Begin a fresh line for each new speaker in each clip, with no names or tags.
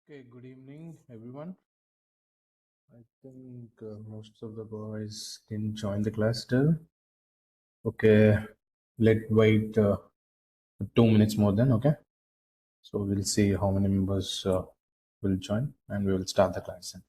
Okay, good evening, everyone. I think most of the boys didn't join the class still. Okay, let wait 2 minutes more then. Okay, so we'll see how many members will join, and we will start the class then.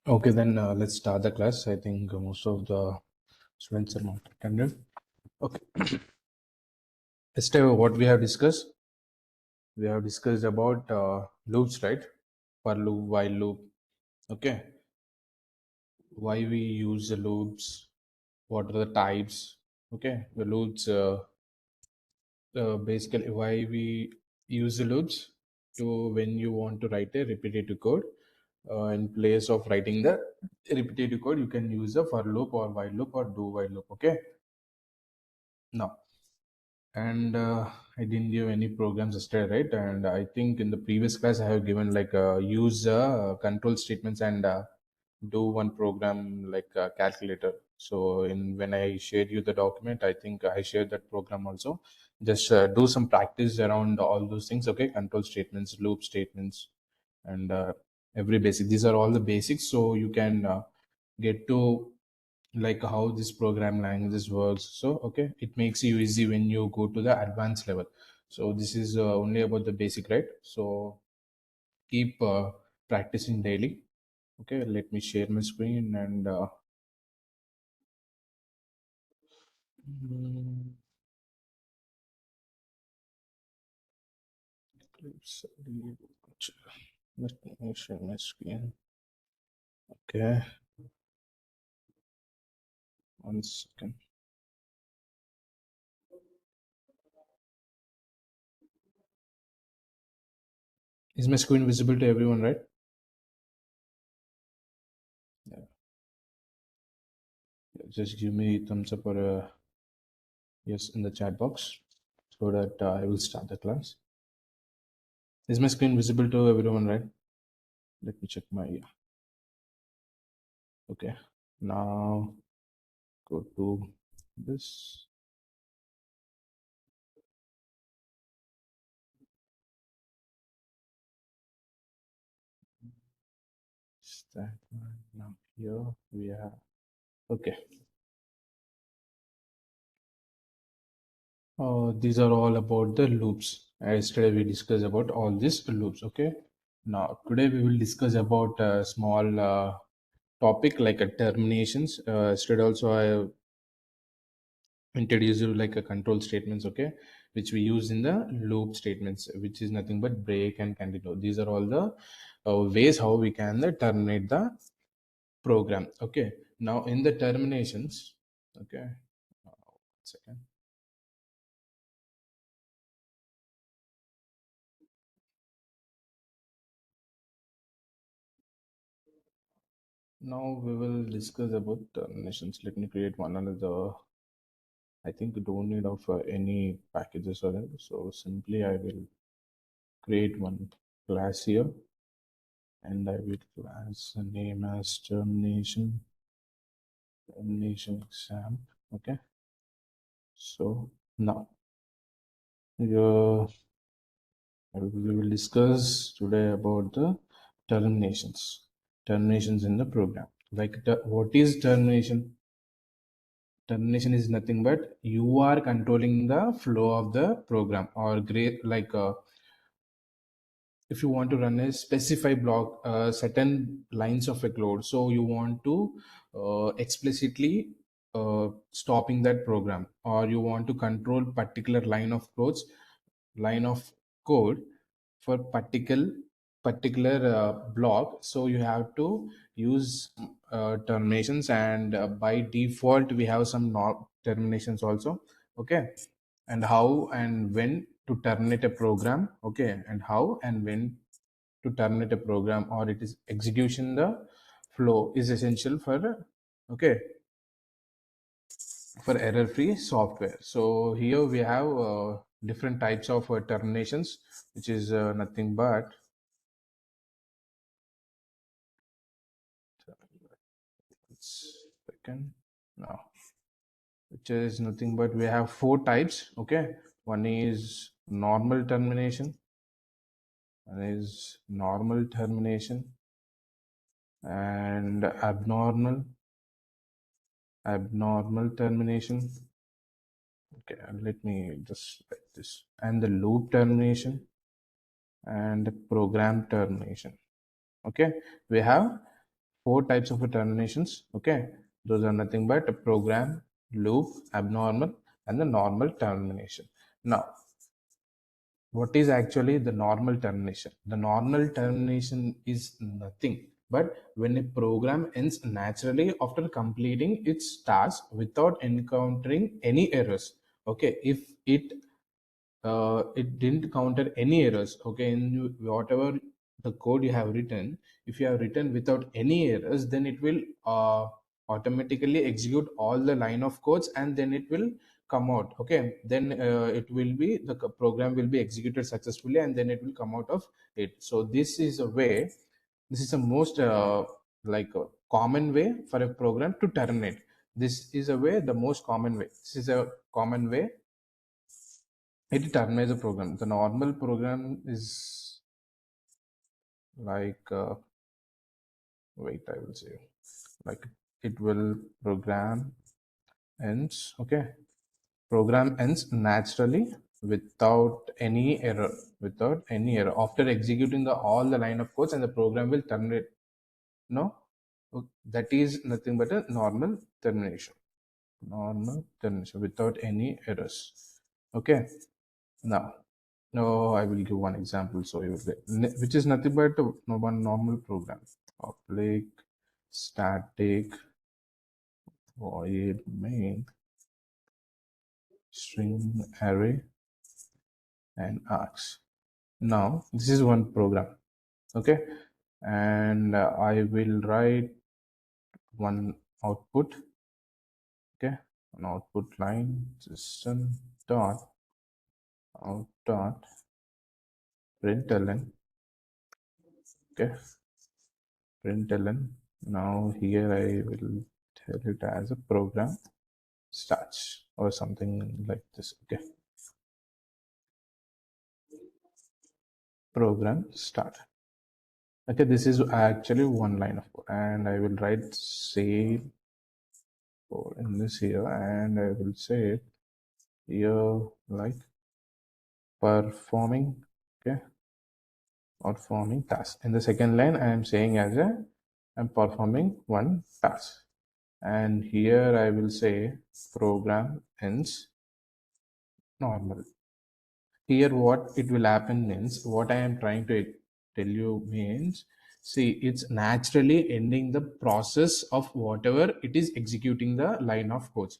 Okay, then let's start the class. I think most of the students are not attended. Okay, yesterday what we have discussed? We have discussed about loops, right? For loop, while loop. Okay, why we use the loops, what are the types. Okay, the loops, basically why we use the loops to when you want to write a repetitive code, in place of writing the repetitive code you can use a for loop or while loop or do while loop. Okay, now, and I didn't give any programs yesterday, right? And I think in the previous class I have given like use control statements and do one program like a calculator. So in when I shared you the document, I think I shared that program also. Just do some practice around all those things. Okay, control statements, loop statements, and every basic. These are all the basics, so you can get to like how this program languages works. So okay, it makes you easy when you go to the advanced level. So this is only about the basic, right? So keep practicing daily. Okay, let me share my screen and mm, let's let me share my screen. Okay, 1 second. Is my screen visible to everyone, right? Yeah, Just give me thumbs up or a yes in the chat box so that I will start the class. Is my screen visible to everyone, right? Let me check my, yeah. Okay. Now go to this. Start one. Now here we have, okay. These are all about the loops. Yesterday we discussed about all these loops. Okay. Now today we will discuss about a small topic like a terminations. Yesterday also I introduced you like a control statements. Okay, which we use in the loop statements, which is nothing but break and continue. These are all the ways how we can terminate the program. Okay. Now in the terminations. Okay. 1 second. Now we will discuss about terminations. Let me create one another. I think we don't need of any packages or that. So simply I will create one class here and I will class the name as termination exam. Okay. So now uh, we will discuss today about the terminations in the program. Like what is termination? Termination is nothing but you are controlling the flow of the program or great like if you want to run a specified block certain lines of a code, so you want to explicitly stopping that program, or you want to control particular line of code for particular block, so you have to use terminations, and by default we have some terminations also. Okay. And how and when to terminate a program. Okay. And how and when to terminate a program or it is execution, the flow is essential for, okay, for error free software. So here we have different types of terminations, which is nothing but second now, which is nothing but we have four types. Okay. One is normal termination, one is normal termination, and abnormal termination. Okay, let me just write this, and the loop termination and the program termination. Okay, we have four types of terminations. Okay, those are nothing but a program, loop, abnormal, and the normal termination. Now what is actually the normal termination? The normal termination is nothing but when a program ends naturally after completing its task without encountering any errors. Okay, if it didn't counter any errors. Okay, in whatever the code you have written, if you have written without any errors, then it will automatically execute all the line of codes and then it will come out. Okay, then it will be the program will be executed successfully and then it will come out of it. So this is a way, this is the most common way for a program to terminate. This is a way, the most common way, this is a common way it terminates a program. The normal program is like wait, I will say like it will program ends. Okay, program ends naturally without any error, after executing all the line of codes, and the program will terminate. No, that is nothing but a normal termination without any errors. Okay. Now no, I will give one example so you will get, which is nothing but one normal program. Public static void main string array and args. Now this is one program. Okay, and I will write one output Okay, an output line system dot out dot println. Okay, println. Now here I will tell it as a program starts or something like this. Okay, program start. Okay, this is actually one line of code, and I will write save code in this here, and I will say here like performing. Okay, performing task. In the second line, I am saying as a I'm performing one task, and here I will say program ends normal. Here what it will happen means, what I am trying to tell you means, see, it's naturally ending the process of whatever it is executing the line of codes.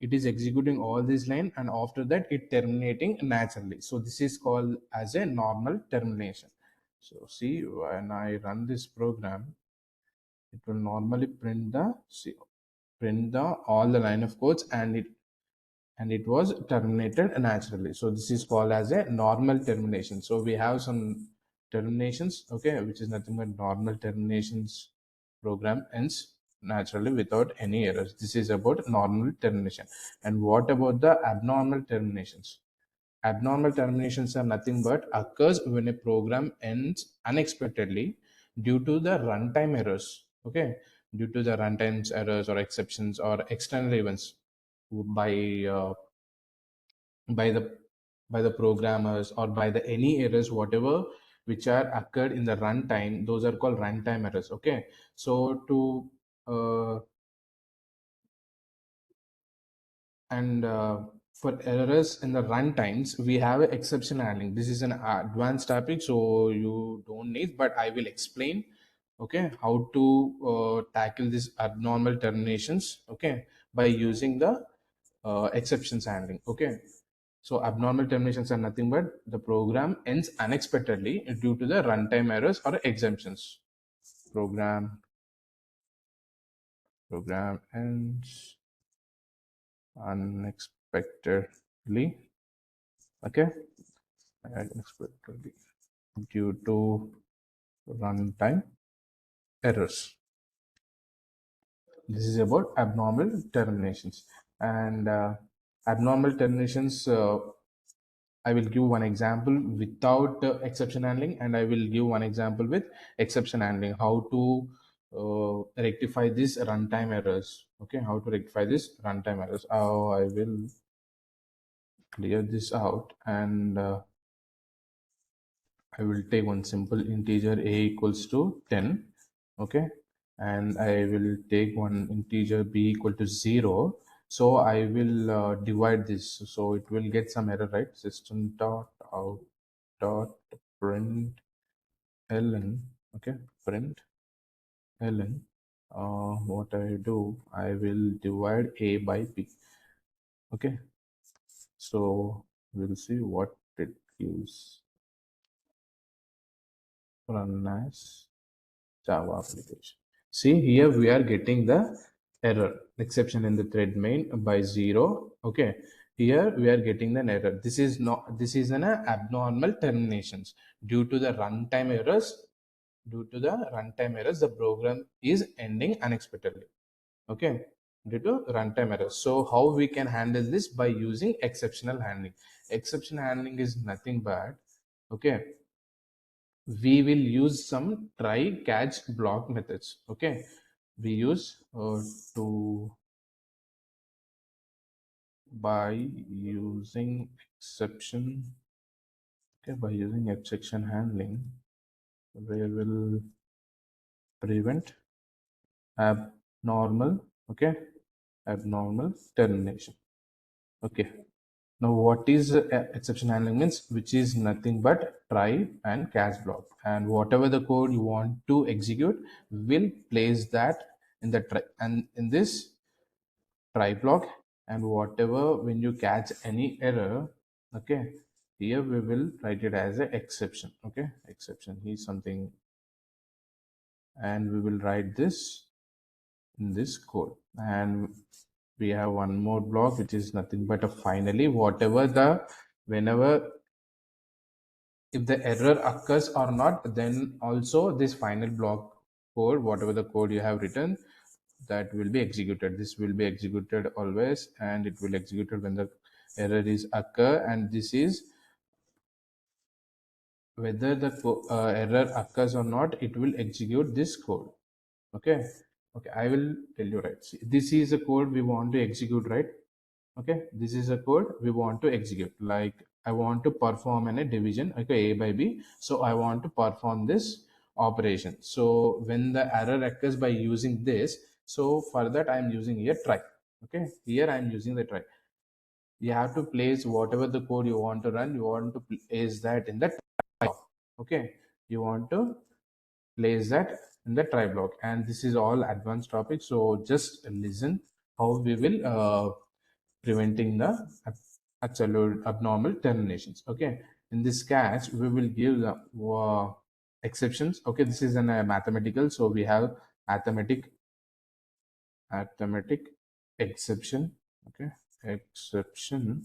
It is executing all this line, and after that it terminating naturally. So this is called as a normal termination. So see, when I run this program, it will normally print the, see, print the all the line of codes, and it was terminated naturally. So this is called as a normal termination. So we have some terminations, okay, which is nothing but normal terminations. Program ends naturally without any errors. This is about normal termination. And what about the abnormal terminations? Abnormal terminations are nothing but occurs when a program ends unexpectedly due to the runtime errors. Okay, due to the runtime errors or exceptions or external events by uh, by the by the programmers, or by the any errors whatever which are occurred in the runtime. Those are called runtime errors. Okay, so to uh, and for errors in the runtimes, we have an exception handling. This is an advanced topic, so you don't need, but I will explain, okay, how to tackle these abnormal terminations, okay, by using the exceptions handling. Okay, so abnormal terminations are nothing but the program ends unexpectedly due to the runtime errors or exemptions. Program program ends unexpectedly. Okay, unexpectedly due to runtime errors. This is about abnormal terminations. And abnormal terminations, I will give one example without exception handling, and I will give one example with exception handling. How to rectify these runtime errors? Okay, how to rectify this runtime errors? I will clear this out, and I will take one simple integer a equals to 10. Okay, and I will take one integer b equal to 0. So I will divide this, so it will get some error, right? System dot out dot print ln. Okay, print ln. What I do, I will divide a by b. Okay, so we'll see what it gives. Run as Java application. See, here we are getting the error exception in the thread main by 0. Okay, here we are getting an error. This is not, this is an abnormal terminations due to the runtime errors. Due to the runtime errors, the program is ending unexpectedly. Okay, due to runtime errors. So how we can handle this? By using exceptional handling. Exception handling is nothing but, okay, we will use some try catch block methods. Okay, we use to by using exception. Okay, by using exception handling, we will prevent abnormal, okay, abnormal termination. Okay, now what is exception handling means, which is nothing but try and catch block, and whatever the code you want to execute, will place that in the try, and in this try block, and whatever when you catch any error, okay, here we will write it as a exception. Okay, exception is something, and we will write this in this code. And we have one more block which is nothing but a finally, whatever the whenever if the error occurs or not, then also this final block code, whatever the code you have written, that will be executed. This will be executed always, and it will executed when the error is occur. And this is whether the error occurs or not, it will execute this code. Okay. Okay, I will tell you, right? See, this is a code we want to execute, right? Okay, this is a code we want to execute. Like, I want to perform a division, okay, a by b. So I want to perform this operation. So when the error occurs by using this, so for that I am using here try. Okay, here I am using the try. You have to place whatever the code you want to run, you want to place that in the try block. Okay, you want to place that in the try block. And this is all advanced topic, so just listen how we will preventing the absolute abnormal terminations. Okay, in this catch we will give the exceptions. Okay, this is an mathematical, so we have arithmetic exception. Okay, exception,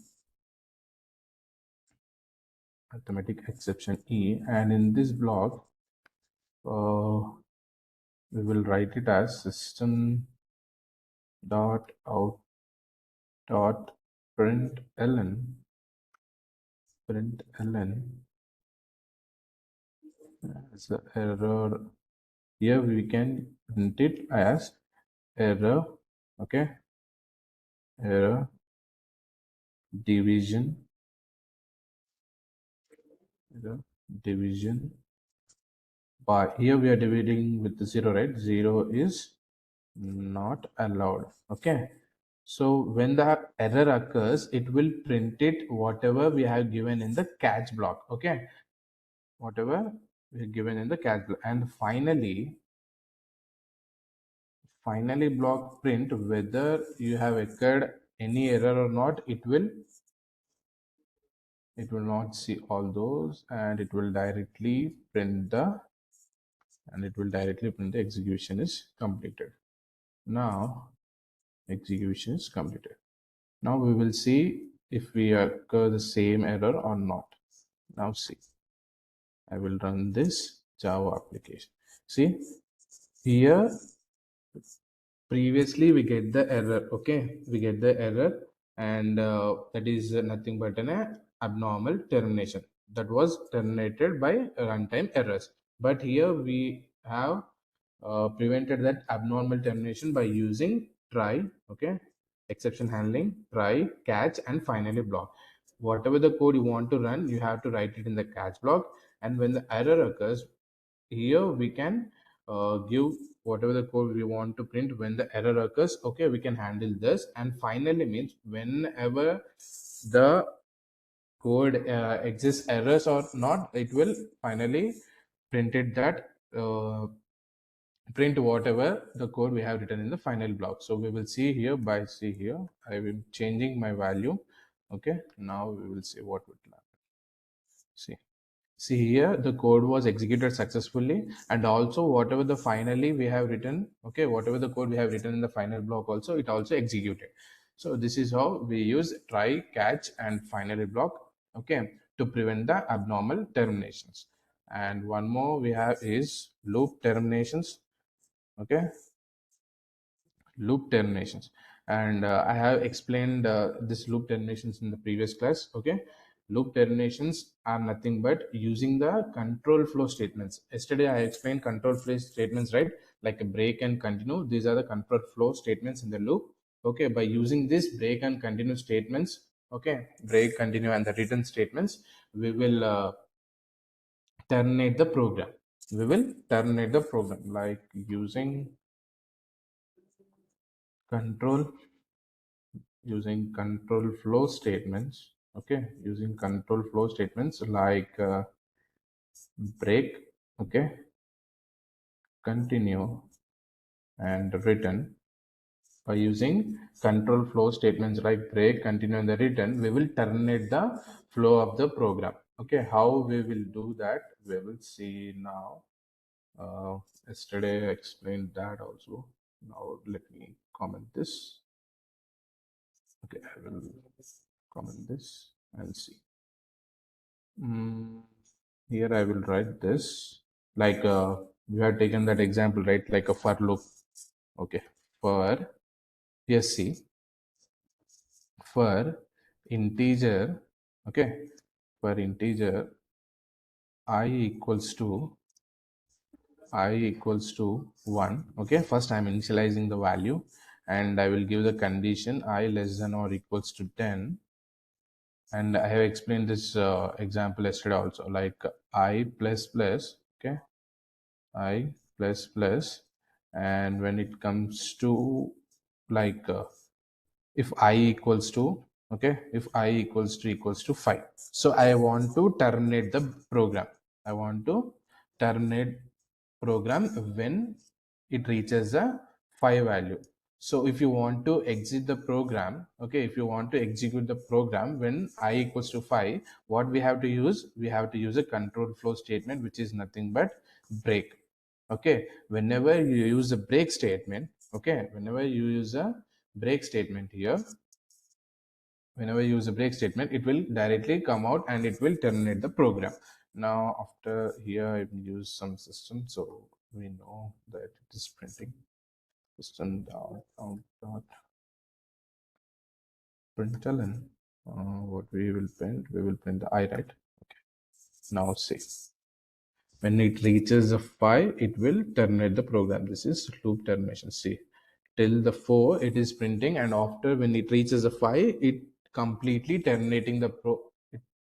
arithmetic exception e. And in this block we will write it as system dot out dot println as a error. Here we can print it as error. Okay, error division, error division by, here we are dividing with the 0, right? 0 is not allowed. Okay, so when the error occurs, it will print it whatever we have given in the catch block. Okay, whatever we have given in the catch block. And finally block print whether you have occurred any error or not. It will not see all those, and it will directly print the execution is completed. Now execution is completed. Now we will see if we occur the same error or not. Now see, I will run this Java application. See, here previously we get the error. Okay, we get the error, and that is nothing but an abnormal termination that was terminated by runtime errors. But here we have prevented that abnormal termination by using try. Okay, exception handling, try, catch, and finally block. Whatever the code you want to run, you have to write it in the catch block. And when the error occurs, here we can give whatever the code we want to print when the error occurs. Okay, we can handle this. And finally means whenever the code exists errors or not, it will finally print it that print whatever the code we have written in the final block. So we will see here by, see here I will changing my value. Okay, now we will see what would happen. See here, the code was executed successfully, and also whatever the finally we have written, okay, whatever the code we have written in the final block also, it also executed. So this is how we use try, catch, and finally block, okay, to prevent the abnormal terminations. And one more we have is loop terminations. Okay, loop terminations. And I have explained this loop terminations in the previous class. Okay, loop terminations are nothing but using the control flow statements. Yesterday I explained control flow statements, right? Like a break and continue, these are the control flow statements in the loop. Okay, by using this break and continue statements, okay, break, continue, and the return statements, we will terminate the program. We will terminate the program like using control flow statements. Okay, using control flow statements like break, okay, continue, and return. By using control flow statements like break, continue, and the return, we will terminate the flow of the program. Okay, how we will do that we will see now. Yesterday I explained that also. Now let me comment this. comment this and see. Here I will write this like we have taken that example, right? Like a for loop. Okay, for yes, see, for integer, okay, for integer I equals to 1. Okay, first I'm initializing the value and I will give the condition I less than or equals to 10. And I have explained this example yesterday also, like I plus plus, okay, I plus plus, and when it comes to like if I equals to, okay, if I equals to 5, so I want to terminate the program. I want to terminate program when it reaches a 5 value. So if you want to exit the program, okay, if you want to execute the program when I equals to 5, what we have to use, we have to use a control flow statement, which is nothing but break. Okay, whenever you use a break statement, okay, whenever you use a break statement here, whenever you use a break statement, it will directly come out and it will terminate the program. Now after here I will use some system, so we know that it is printing system dot println. What we will print the I, right? Okay, now see, when it reaches a 5, it will terminate the program. This is loop termination. See, till the 4 it is printing, and after when it reaches a 5, it completely terminating the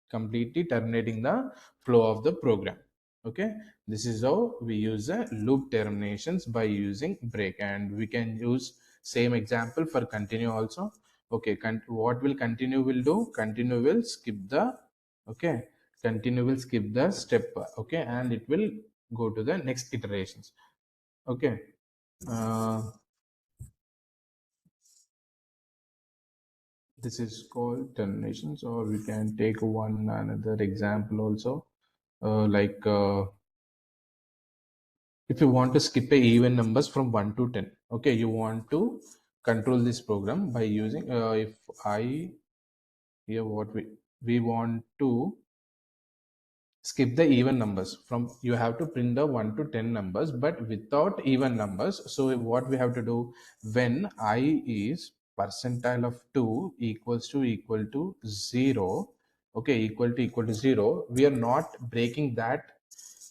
completely terminating the flow of the program. Okay, this is how we use a loop terminations by using break. And we can use same example for continue also. Okay, what will continue will do, continue will skip the, okay, continue will skip the step, okay, and it will go to the next iterations. Okay, this is called terminations. Or we can take one another example also, like if you want to skip a even numbers from 1 to 10, okay, you want to control this program by using if I, here what we want to skip the even numbers from, you have to print the 1 to 10 numbers but without even numbers. So what we have to do, when I is percentile of 2 equal to 0, okay, equal to 0, we are not breaking that,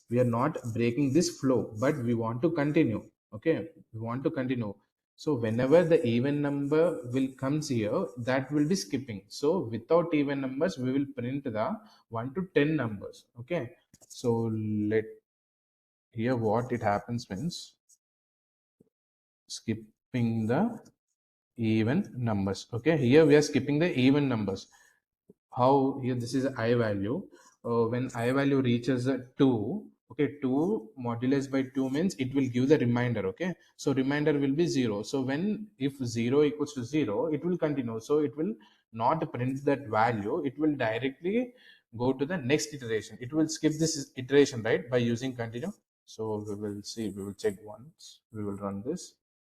we are not breaking this flow, but we want to continue. Okay, we want to continue. So whenever the even number will comes here, that will be skipping. So without even numbers we will print the 1 to 10 numbers. Okay, so let, here what it happens means skipping the even numbers. Okay, here we are skipping the even numbers. How, here this is I value, when I value reaches 2, okay, 2 modulus by 2 means it will give the remainder. Okay, so remainder will be 0. So when, if 0 equals to 0, it will continue, so it will not print that value, it will directly go to the next iteration. It will skip this iteration, right, by using continue. So we will see, we will check once, we will run this.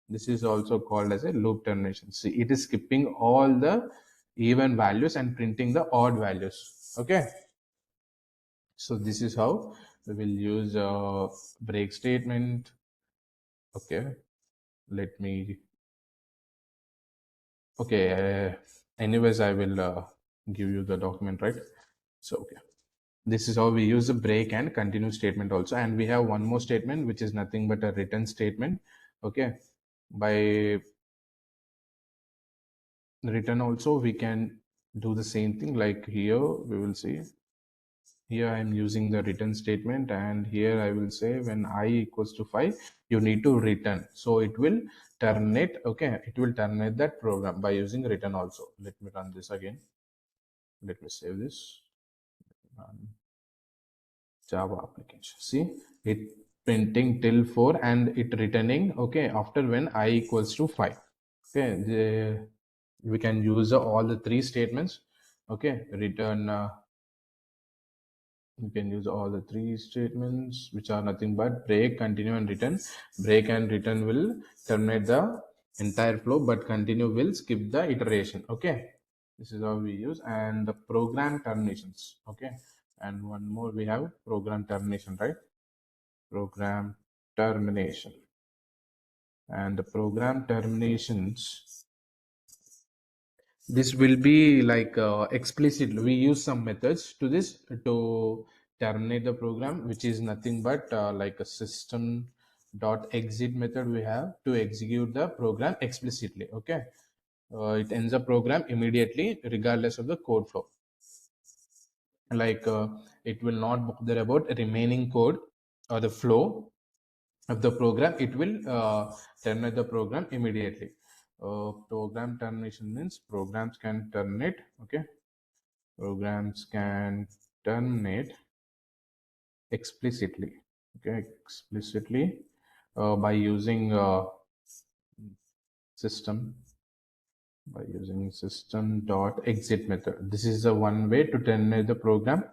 This is also called as a loop termination. See, it is skipping all the even values and printing the odd values. Okay, so this is how we will use a break statement. Okay, let me, okay, anyways I will give you the document, right? So okay, this is how we use the break and continue statement also. And we have one more statement which is nothing but a return statement. Okay, by return also we can do the same thing. Like here we will see, here I am using the return statement, and here I will say when I equals to 5, you need to return. So it will terminate, okay, it will terminate that program by using return also. Let me run this again. Let me save this. Java application. See, it printing till 4 and it returning, okay, after when I equals to 5. Okay, we can use all the three statements. Okay, return, you can use all the three statements, which are nothing but break, continue, and return. Break and return will terminate the entire flow, but continue will skip the iteration. Okay, This is how we use. And the program terminations. Okay, and one more, we have program termination, right? Program termination. And the program terminations, this will be like explicit. We use some methods to this to terminate the program, which is nothing but like a system dot exit method we have to execute the program explicitly. Okay, it ends the program immediately regardless of the code flow. Like it will not bother about remaining code or the flow of the program. It will terminate the program immediately. Program termination means programs can terminate. Okay, programs can terminate explicitly. Okay, explicitly by using system by using system dot exit method. This is the one way to terminate the program.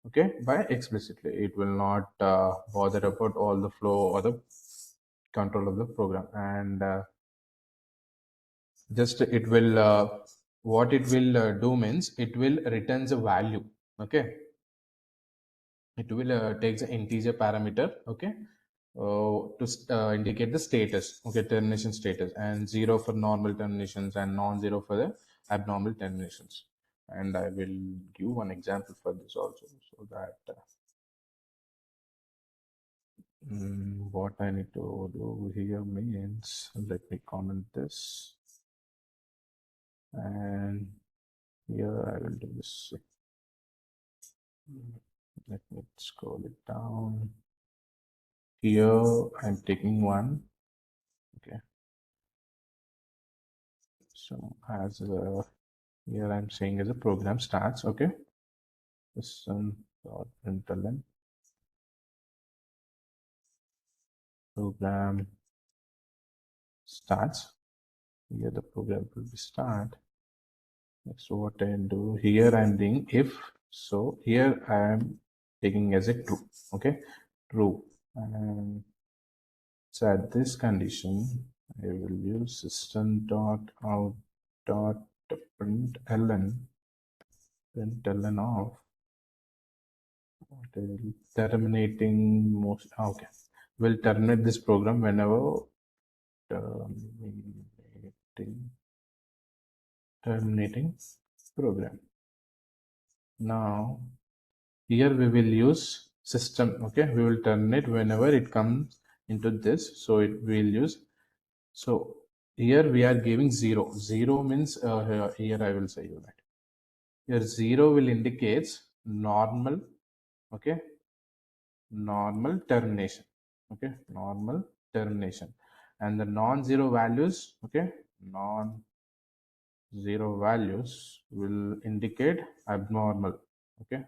Okay, by explicitly. It will not bother about all the flow or the control of the program. And just it will what it will do means it will returns a value. Okay, it will take the integer parameter. Okay, to indicate the status. Okay, termination status, and 0 for normal terminations and non-zero for the abnormal terminations. And I will give one example for this also, so that what I need to do here means, let me comment this, and here I will do this. Let me scroll it down. Here I'm taking one. Okay, so as here I'm saying as a program starts. Okay, system.println program starts. Here the program will be start. So what I do here, I'm doing if. So here I am taking as a true. Okay, true. And so at this condition, I will use system.out.println of terminating most. Okay, we'll terminate this program whenever terminating program. Now here we will use system. Okay, we will terminate whenever it comes into this. So it will use. So here we are giving 0. 0 means here I will say you that here 0 will indicates normal. Okay, normal termination. Okay, normal termination. And the non-zero values, okay, non-zero values will indicate abnormal. Okay,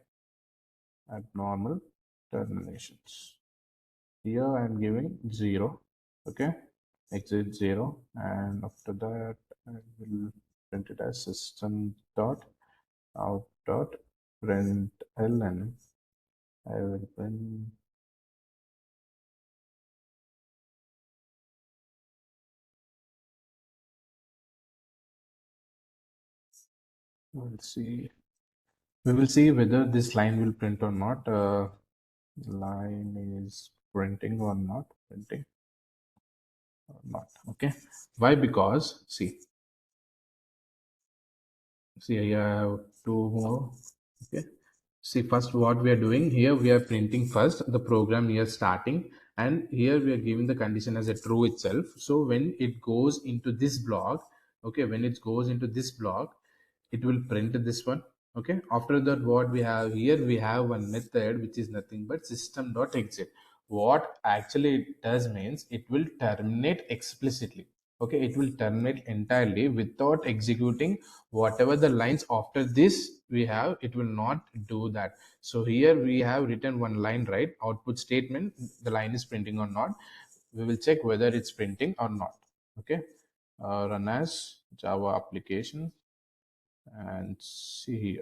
abnormal terminations. Here I am giving 0. Okay, exit 0, and after that I will print it as system dot out dot println. I will print we will see whether this line will print or not. Line is printing or not printing or not. Okay, why? Because see I have two more. Okay, see, first what we are doing here, we are printing first the program here starting, and here we are giving the condition as a true itself. So when it goes into this block, okay, when it goes into this block, it will print this one. Okay, after that what we have here, we have one method which is nothing but system.exit. What actually it does means it will terminate explicitly. Okay, it will terminate entirely without executing whatever the lines after this we have. It will not do that. So here we have written one line, right? Output statement, the line is printing or not. We will check whether it's printing or not. Okay, run as Java application, and see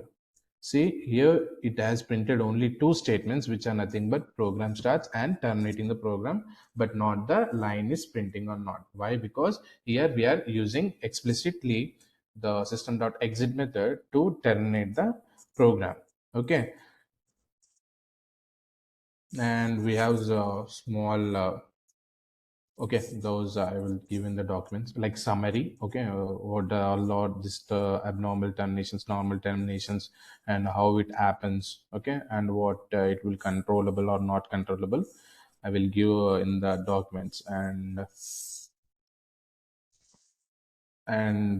here it has printed only two statements, which are nothing but program starts and terminating the program, but not the line is printing or not. Why? Because here we are using explicitly the system.exit method to terminate the program. Okay, and we have the small okay, those I will give in the documents like summary. Okay, what are lot this the abnormal terminations, normal terminations, and how it happens. Okay, and what it will controllable or not controllable. I will give in the documents, and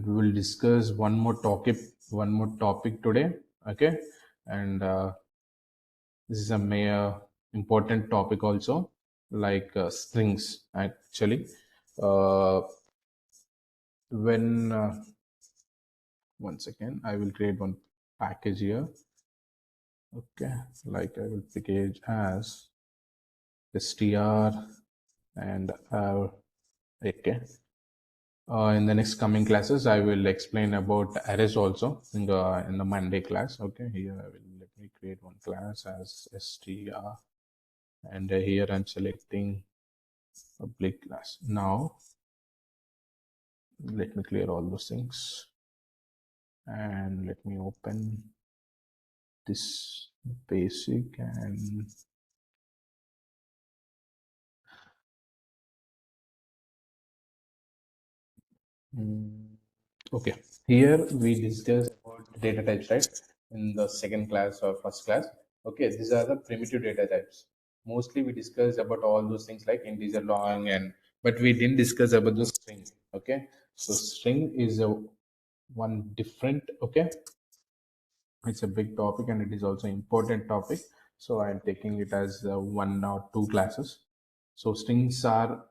we will discuss one more topic today. Okay, and this is a major important topic also, like strings actually. Uh, when one second, I will create one package here. Okay, like I will package as str and okay. In the next coming classes, I will explain about arrays also in the Monday class. Okay, here I will let me create one class as str, and here I'm selecting public class. Now let me clear all those things, and let me open this basic and okay. Here we discuss about data types, right? In the second class or first class. Okay, these are the primitive data types. Mostly we discuss about all those things like integer, long, and but we didn't discuss about the string. Okay, so string is a one different. Okay, it's a big topic and it is also important topic, so I'm taking it as one or two classes. So strings are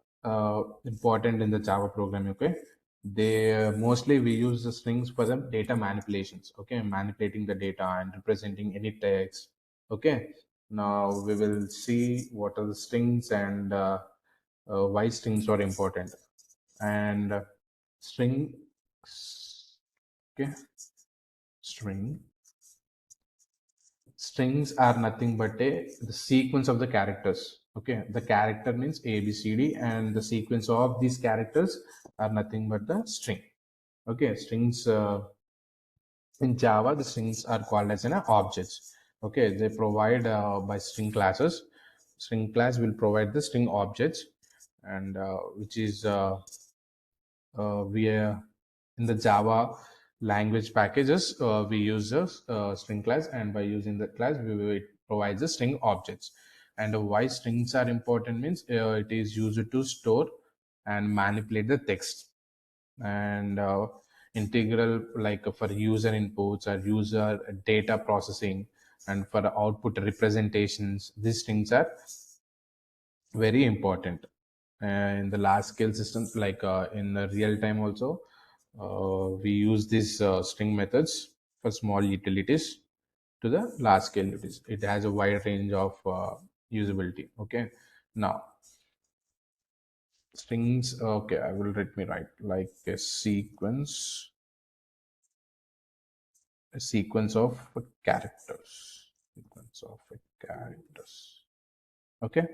important in the Java programming. Okay, they mostly we use the strings for the data manipulations. Okay, manipulating the data and representing any text. Okay, now we will see what are the strings and why strings are important. And string okay, string strings are nothing but the sequence of the characters. Okay, the character means a b c d, and the sequence of these characters are nothing but the string. Okay, strings in Java, the strings are called as an objects. Okay, they provide by string classes. String class will provide the string objects, and which is we in the Java language packages, we use the string class, and by using the class, it provides the string objects. And why strings are important means it is used to store and manipulate the text, and integral like for user inputs or user data processing, and for output representations. These strings are very important in the large scale systems, like in the real time also. We use these string methods for small utilities to the large scale utilities. It has a wide range of usability. Okay, now strings, okay, I will let me write like a sequence of characters. Okay,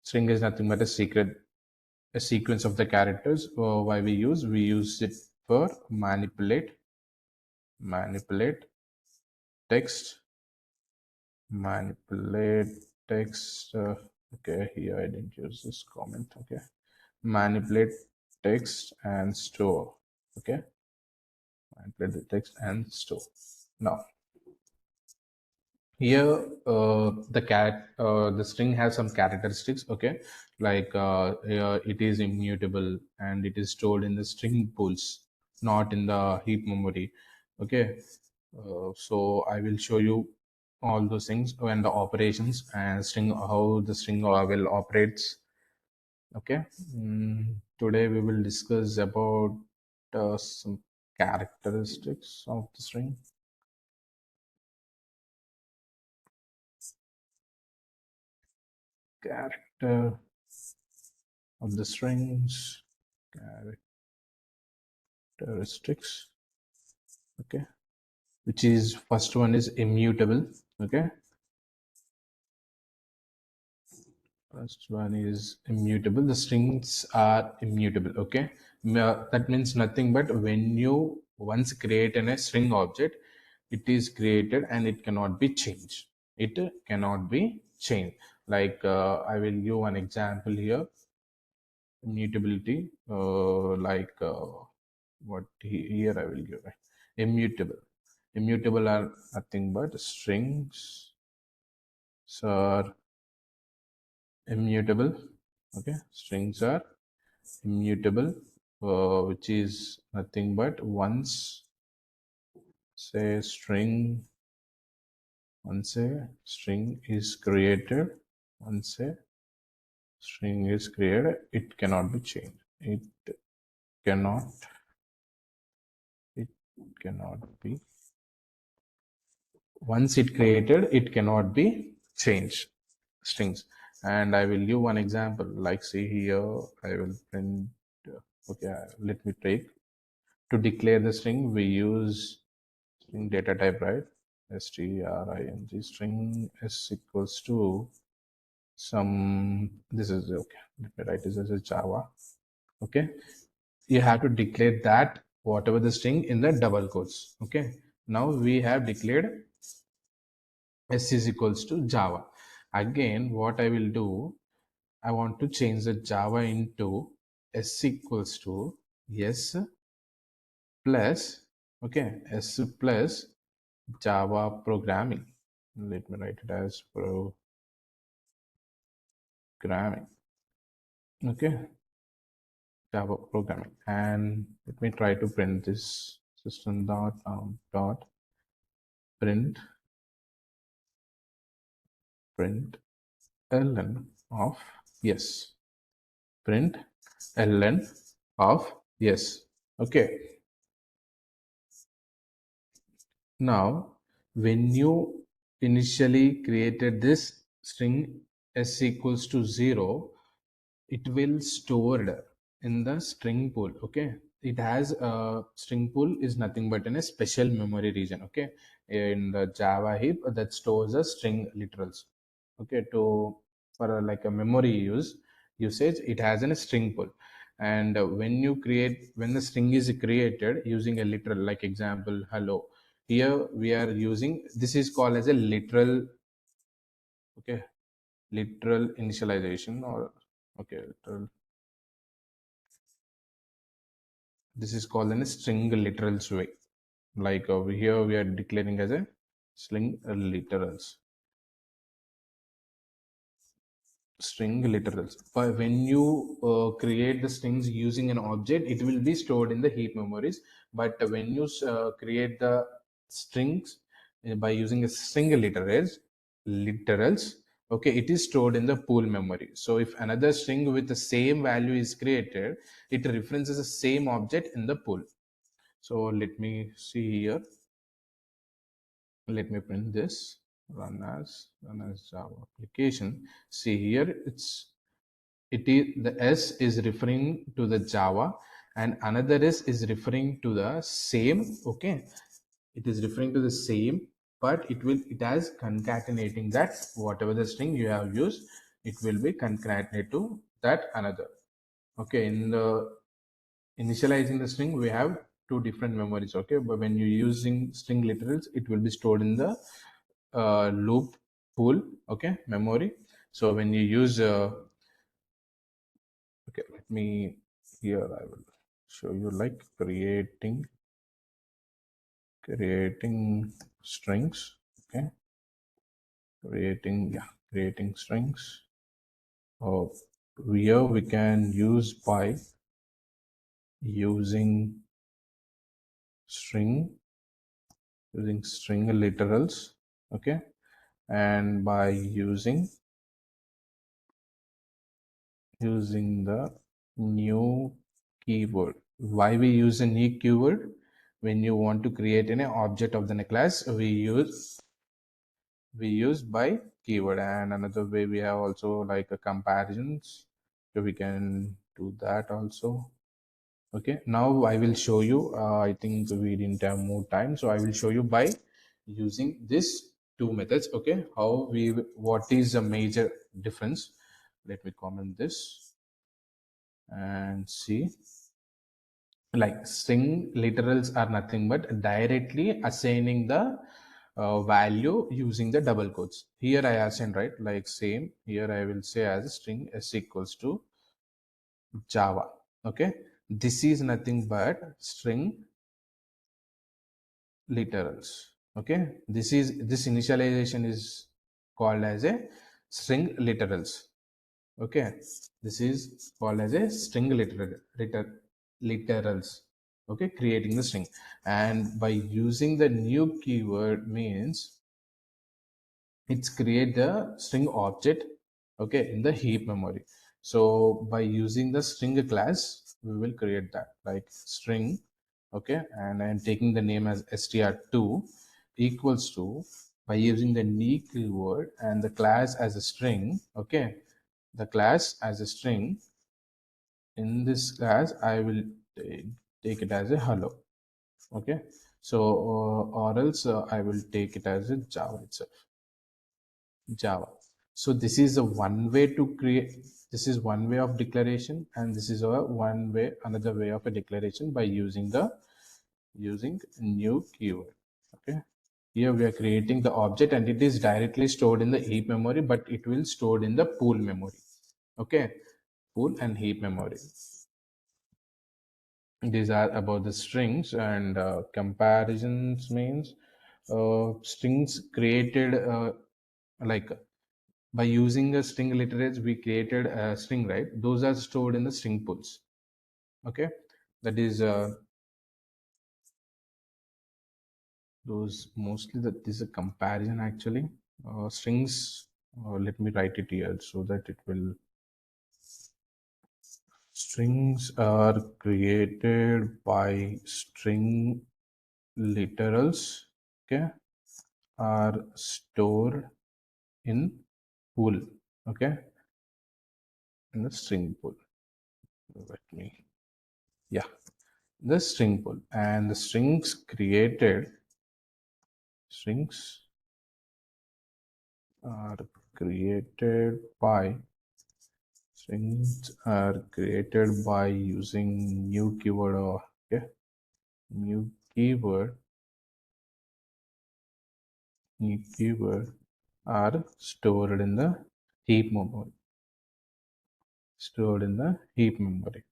string is nothing but a sequence of the characters. Why we use it for manipulate text manipulate text. Okay, here I didn't use this comment. Okay, manipulate text and store. Okay, manipulate the text and store. Now here the string has some characteristics. Okay, like here it is immutable and it is stored in the string pools, not in the heap memory. Okay, so I will show you all those things and the operations and string, how the string will operates. Okay, today we will discuss about some characteristics of the string. Character of the strings, characteristics. Okay, which is first one is immutable. Okay, first one is immutable. The strings are immutable. Okay, that means nothing but when you Once created a string object, it is created and it cannot be changed. It cannot be changed. Like I will give an example here. Immutability, what here I will give immutable. Immutable are nothing but strings are immutable. Okay, strings are immutable, which is nothing but once say string once a string is created, once a string is created, it cannot be changed. Cannot it cannot be once it created, it cannot be changed. Strings. And I will give one example, like see here I will print okay, let me take to declare the string we use string data type, right? String string s equals to some, this is okay, let me write this as a Java. Okay, you have to declare that whatever the string in the double quotes. Okay, now we have declared s is equals to Java. Again, what I will do, I want to change the Java into s equals to s plus, okay, s plus Java programming. Let me write it as programming. Okay, Java programming. And let me try to print this system dot print ln of yes. Print ln of yes. Okay. Now, when you initially created this string s equals to 0, it will stored in the string pool. Okay, it has a string pool is nothing but in a special memory region. Okay, in the Java heap that stores a string literals. Okay, to for like a memory usage, it has a string pool. And when the string is created using a literal, like example hello, here we are using, this is called as a literal. Okay, literal initialization, or okay, literal, this is called in a string literals way. Like over here we are declaring as a string literals. String literals. But when you create the strings using an object, it will be stored in the heap memories. But when you create the strings by using a string literals, okay, it is stored in the pool memory. So if another string with the same value is created, it references the same object in the pool. So let me see here. Let me print this. Run as Java application. See here, it is the S is referring to the Java, and another S is referring to the same. Okay, it is referring to the same, but it has concatenating that whatever the string you have used, it will be concatenated to that another. Okay, in the initializing the string we have two different memories. Okay, but when you're using string literals, it will be stored in the loop pool, okay, memory. So when you use okay, let me here I will show you like creating strings. Okay, creating strings. Oh, here we can use by using string literals. Okay, and by using the new keyword. Why we use a new keyword? When you want to create an object of the class, we use by keyword. And another way we have also like a comparisons, so we can do that also. Okay, now I will show you. I think we didn't have more time, so I will show you by using this two methods. Okay, how we, what is a major difference? Let me comment this and see. Like string literals are nothing but directly assigning the value using the double quotes. Here I assign, right? Like same here I will say as string s equals to Java. Okay, this is nothing but string literals. Okay, this initialization is called as a string literals. Okay, this is called as a string literals. Okay, creating the string, and by using the new keyword means it's create the string object, okay, in the heap memory. So by using the string class we will create that, like string, okay, and I'm taking the name as str2 equals to, by using the new keyword and the class as a string, okay, the class as a string. In this class I will take it as a hello. Okay, so or else I will take it as a Java itself, Java. So this is a one way to create, this is one way of declaration, and this is a one way, another way of a declaration by using the using new keyword. Okay, here we are creating the object and it is directly stored in the heap memory, but it will stored in the pool memory. Okay, pool and heap memory. These are about the strings, and comparisons means strings created like by using a string literates we created a string, right? Those are stored in the string pools. Okay, that is those mostly, that is a comparison actually. Strings, let me write it here so that it will, strings are created by string literals, okay, are stored in pool, okay, in the string pool. Let me, yeah, the string pool, and the strings are created by strings are created by using new keyword, or okay, new keyword new keyword are stored in the heap memory, stored in the heap memory.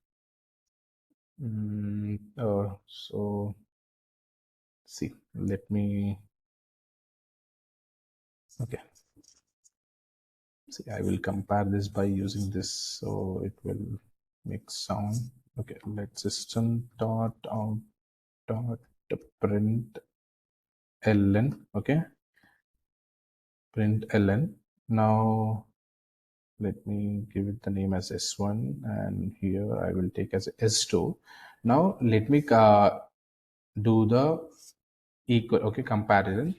So see, let me, okay, see, I will compare this by using this so it will make sound. Okay, let system dot out dot print ln, okay, print ln. Now let me give it the name as s1, and here I will take as s2. Now let me do the equal, okay, comparison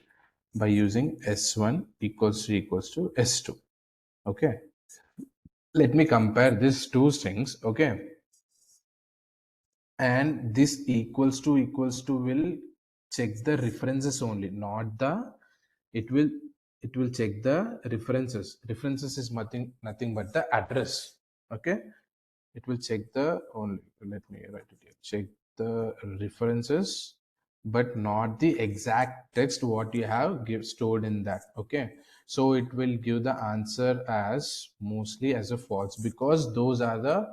by using s1 equals to s2. Okay, let me compare these two strings, okay, and this equals to will check the references only, not the, it will, it will check the references is nothing but the address. Okay, it will check the only, let me write it here, check the references but not the exact text what you have give stored in that. Okay, so it will give the answer as mostly as a false, because those are the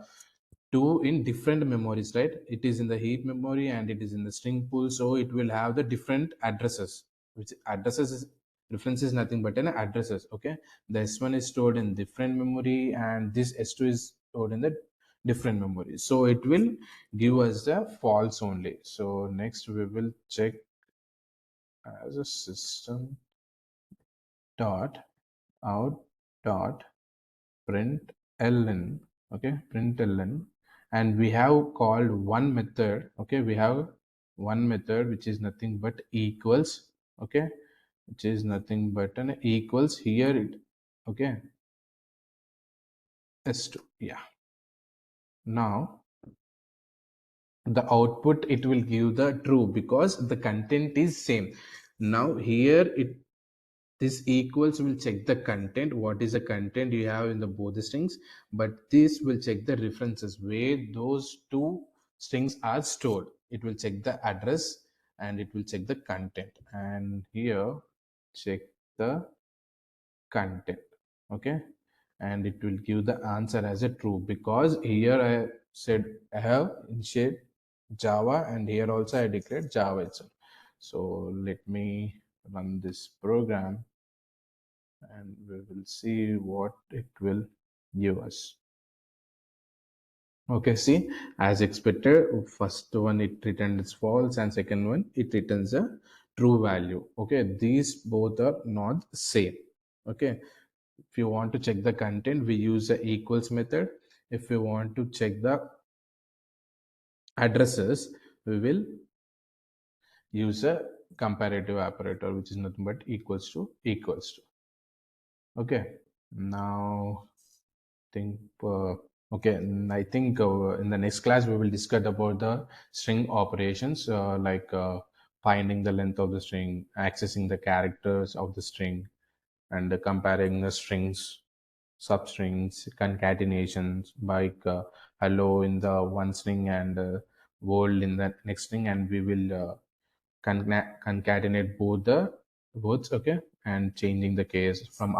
two in different memories, right? It is in the heap memory and it is in the string pool, so it will have the different addresses, which addresses is, reference is nothing but an addresses. Okay, the s1 is stored in different memory and this s2 is stored in the different memory, so it will give us the false only. So next we will check as a system dot out dot print ln, okay, print ln, and we have called one method. Okay, we have one method which is nothing but equals, okay, which is nothing but an equals here it, okay, s2, yeah. Now the output it will give the true because the content is same. Now here it, this equals will check the content, what is the content you have in the both the strings, but this will check the references where those two strings are stored. It will check the address and it will check the content, and here check the content. Okay, and it will give the answer as a true, because here I said I have initiate Java, and here also I declared Java itself. So let me run this program and we will see what it will give us. Okay, see, as expected, first one it returns false, and second one it returns a true value. Okay, these both are not same. Okay, if you want to check the content, we use the equals method. If you want to check the addresses, we will use a comparative operator, which is nothing but equals to equals to. Okay, now think okay, I think in the next class we will discuss about the string operations, like finding the length of the string, accessing the characters of the string, and comparing the strings, substrings, concatenations, like hello in the one string and world in the next string, and we will concatenate both the words. Okay, and changing the case from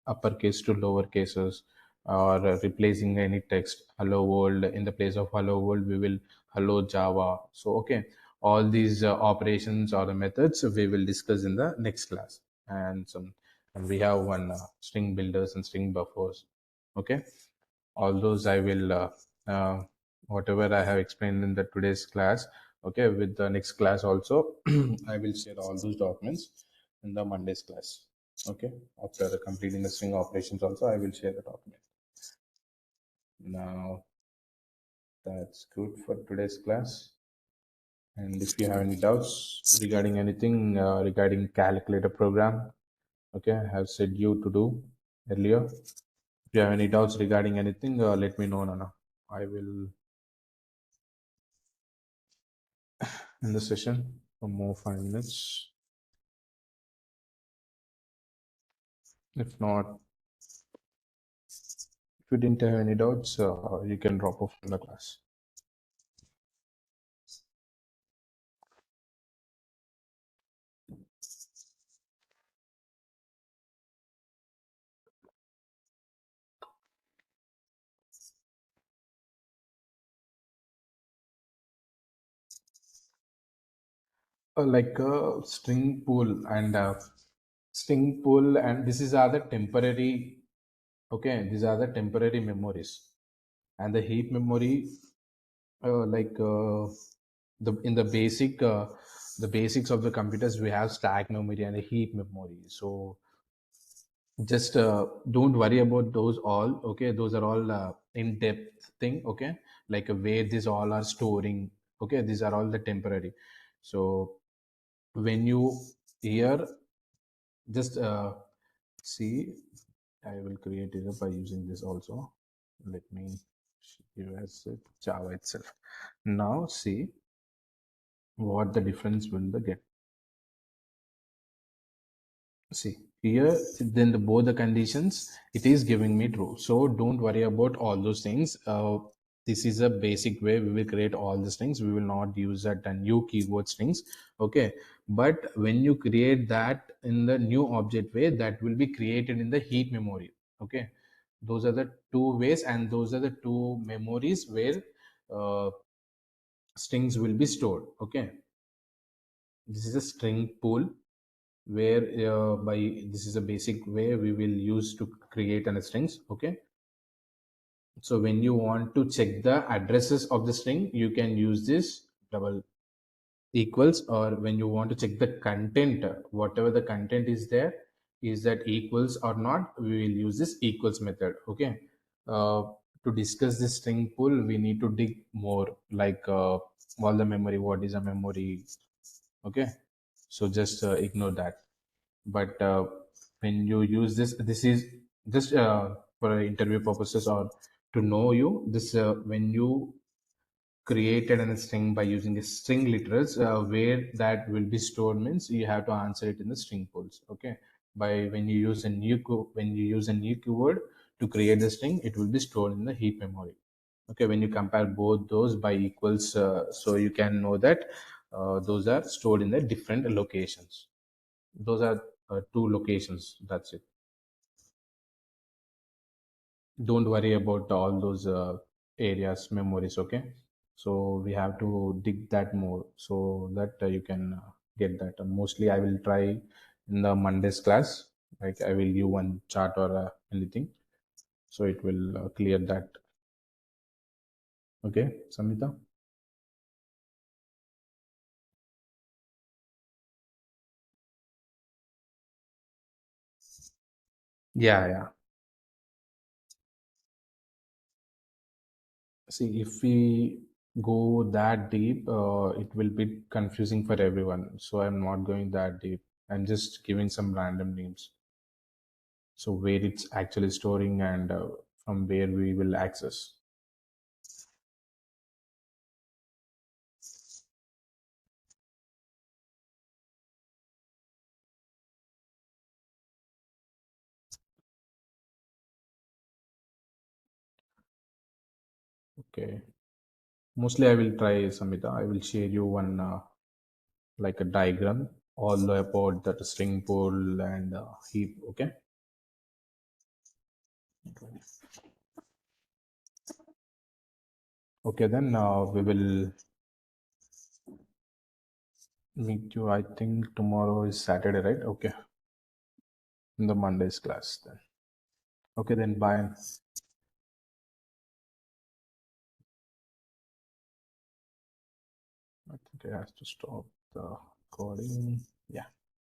uppercase to lower cases, or replacing any text hello world in the place of hello world we will hello Java. So okay, all these operations or the methods we will discuss in the next class. And we have one string builders and string buffers. Okay, all those I will uh, whatever I have explained in the today's class. Okay, with the next class also I will share all those documents in the Monday's class. Okay, after completing the string operations also I will share the document. Now that's good for today's class. And if you have any doubts regarding anything regarding calculator program, okay, I have said you to do earlier. If you have any doubts regarding anything, let me know, Nana. I will in the session for more 5 minutes. If not, if you didn't have any doubts, you can drop off from the class. Like string pool and this is are the temporary. Okay, these are the temporary memories, and the heap memory, like in the basics of the computers, we have stack memory and a heap memory. So just don't worry about those all. Okay, those are all in-depth thing. Okay, like where these all are storing. Okay, these are all the temporary. So when you here just see, I will create it by using this also. Let me give as Java itself. Now see what the difference will the get. See here, then both the conditions it is giving me true. So don't worry about all those things. This is a basic way we will create all the strings. We will not use that new keyword strings. Okay, but when you create that in the new object way, that will be created in the heap memory. Okay, those are the two ways, and those are the two memories where uh, strings will be stored. Okay, this is a string pool where by this is a basic way we will use to create an strings. Okay, so when you want to check the addresses of the string, you can use this double equals, or when you want to check the content, whatever the content is there, is that equals or not, we will use this equals method. Okay, uh, to discuss this string pool we need to dig more, like all the memory, what is a memory. Okay, so just ignore that. But when you use this is just for interview purposes or to know you this, when you created a string by using a string literals, where that will be stored means you have to answer it in the string pools. Okay, by when you use a when you use a new keyword to create the string, it will be stored in the heap memory. Okay, when you compare both those by equals, so you can know that those are stored in the different locations. Those are two locations. That's it. Don't worry about all those areas memories. Okay, so we have to dig that more so that you can get that. Mostly I will try in the Monday's class, like I will give one chart or anything, so it will clear that. Okay, Samita. Yeah, yeah. See, if we go that deep, it will be confusing for everyone. So I'm not going that deep. I'm just giving some random names. So where it's actually storing and from where we will access. Okay. Mostly I will try, Samita. I will share you one like a diagram all about that string pool and heap. Okay. Okay, then we will meet you. I think tomorrow is Saturday, right? Okay. In the Monday's class then. Okay, then bye. I think I have to stop the recording. Yeah.